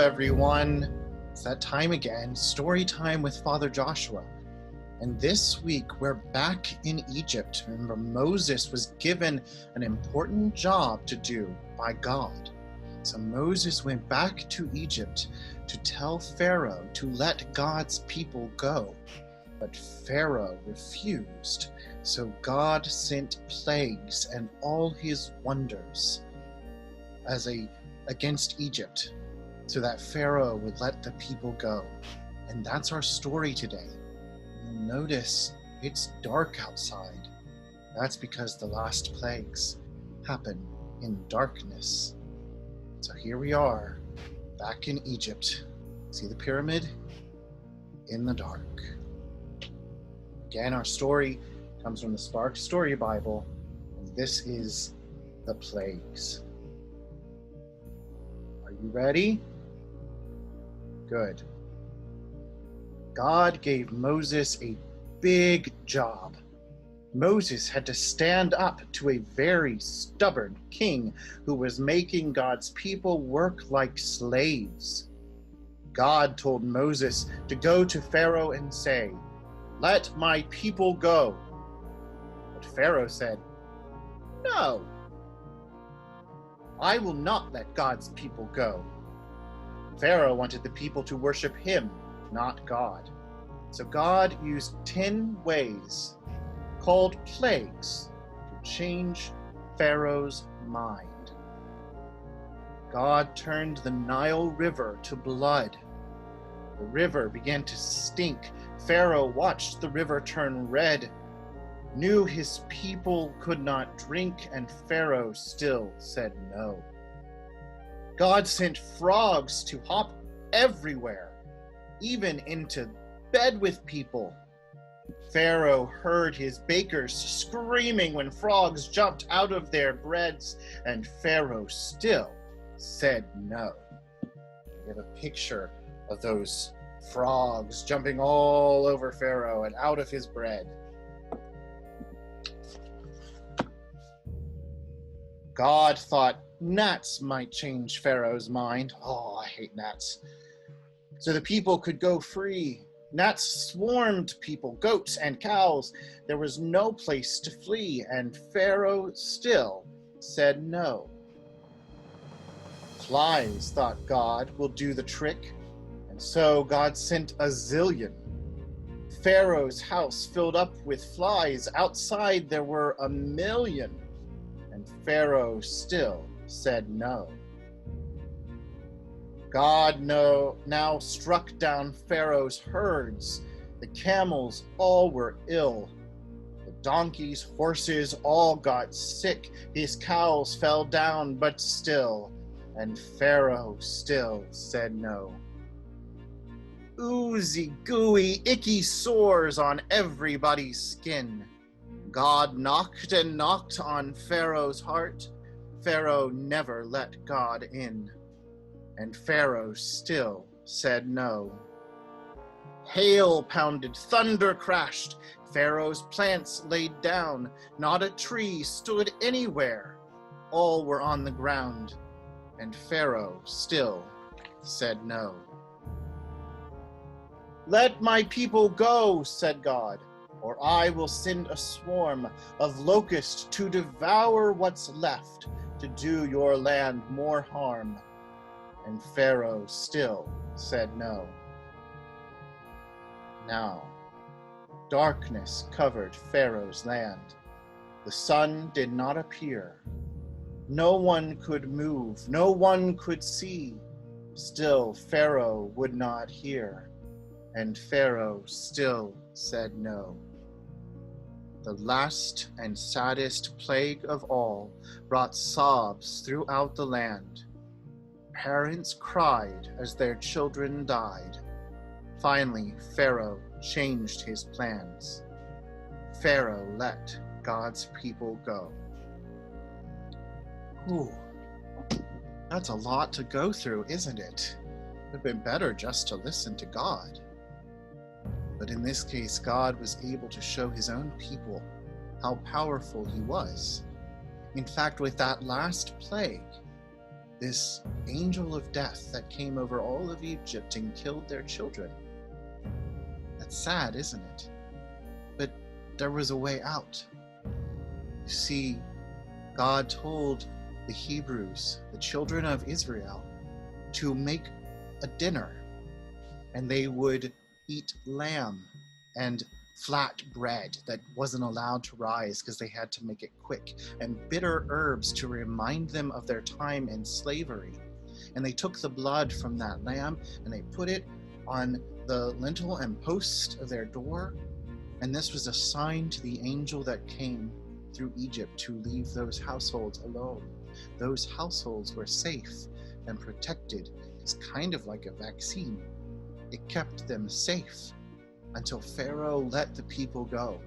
everyone. It's that time again, story time with Father Joshua. And this week we're back in Egypt. Remember, Moses was given an important job to do by God. So Moses went back to Egypt to tell Pharaoh to let God's people go. But Pharaoh refused. So God sent plagues and all his wonders against Egypt, so that Pharaoh would let the people go. And that's our story today. You'll notice it's dark outside. That's because the last plagues happen in darkness. So here we are, back in Egypt. See the pyramid? In the dark. Again, our story comes from the Spark Story Bible, and this is the plagues. Are you ready? Good. God gave Moses a big job. Moses had to stand up to a very stubborn king who was making God's people work like slaves. God told Moses to go to Pharaoh and say, "Let my people go." But Pharaoh said, "No, I will not let God's people go." Pharaoh wanted the people to worship him, not God. So God used 10 ways, called plagues, to change Pharaoh's mind. God turned the Nile River to blood. The river began to stink. Pharaoh watched the river turn red, knew his people could not drink, and Pharaoh still said no. God sent frogs to hop everywhere, even into bed with people. Pharaoh heard his bakers screaming when frogs jumped out of their breads, and Pharaoh still said no. We have a picture of those frogs jumping all over Pharaoh and out of his bread. God thought gnats might change Pharaoh's mind. Oh, I hate gnats. So the people could go free. Gnats swarmed people, goats and cows. There was no place to flee, and Pharaoh still said no. Flies, thought God, will do the trick, and so God sent a zillion. Pharaoh's house filled up with flies. Outside there were 1,000,000, and Pharaoh still said no. God now struck down Pharaoh's herds. The camels all were ill. The donkeys, horses all got sick. His cows fell down, but still, and Pharaoh still said no. Oozy, gooey, icky sores on everybody's skin. God knocked and knocked on Pharaoh's heart. Pharaoh never let God in, and Pharaoh still said no. Hail pounded, thunder crashed. Pharaoh's plants laid down. Not a tree stood anywhere. All were on the ground, and Pharaoh still said no. "Let my people go," said God, "or I will send a swarm of locusts to devour what's left, to do your land more harm." And Pharaoh still said no. Now, darkness covered Pharaoh's land. The sun did not appear. No one could move, no one could see. Still Pharaoh would not hear, and Pharaoh still said no. The last and saddest plague of all brought sobs throughout the land. Parents cried as their children died. Finally, Pharaoh changed his plans. Pharaoh let God's people go. Whew. That's a lot to go through, isn't it? It would have been better just to listen to God. But in this case, God was able to show his own people how powerful he was. In fact, with that last plague, this angel of death that came over all of Egypt and killed their children. That's sad, isn't it? But there was a way out. You see, God told the Hebrews, the children of Israel, to make a dinner, and they would eat lamb and flat bread that wasn't allowed to rise because they had to make it quick, and bitter herbs to remind them of their time in slavery. And they took the blood from that lamb and they put it on the lintel and post of their door, and this was a sign to the angel that came through Egypt to leave those households alone. Those households were safe and protected. It's kind of like a vaccine. It kept them safe until Pharaoh let the people go.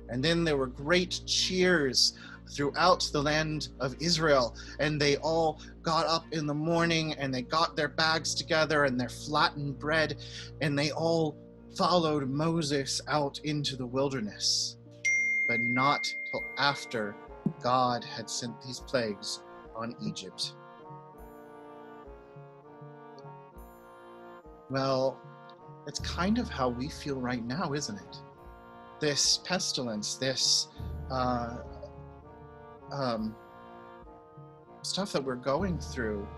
And then there were great cheers throughout the land of Israel, and they all got up in the morning and they got their bags together and their flattened bread, and they all followed Moses out into the wilderness. But not till after God had sent these plagues on Egypt. Well, it's kind of how we feel right now, isn't it? This pestilence, this stuff that we're going through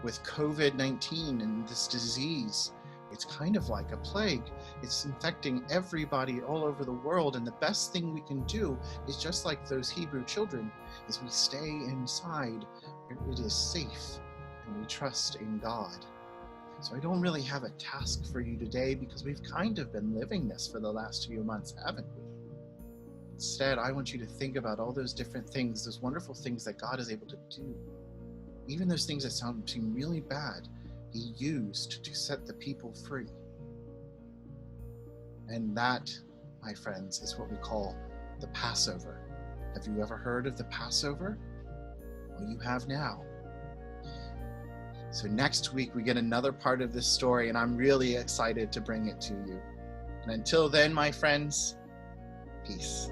with COVID-19 and this disease, it's kind of like a plague. It's infecting everybody all over the world, and the best thing we can do is just like those Hebrew children, is we stay inside where it is safe and we trust in God. So I don't really have a task for you today because we've kind of been living this for the last few months, haven't we? Instead, I want you to think about all those different things, those wonderful things that God is able to do. Even those things that seem really bad, He used to set the people free. And that, my friends, is what we call the Passover. Have you ever heard of the Passover? Well, you have now. So next week we get another part of this story, and I'm really excited to bring it to you. And until then, my friends, peace.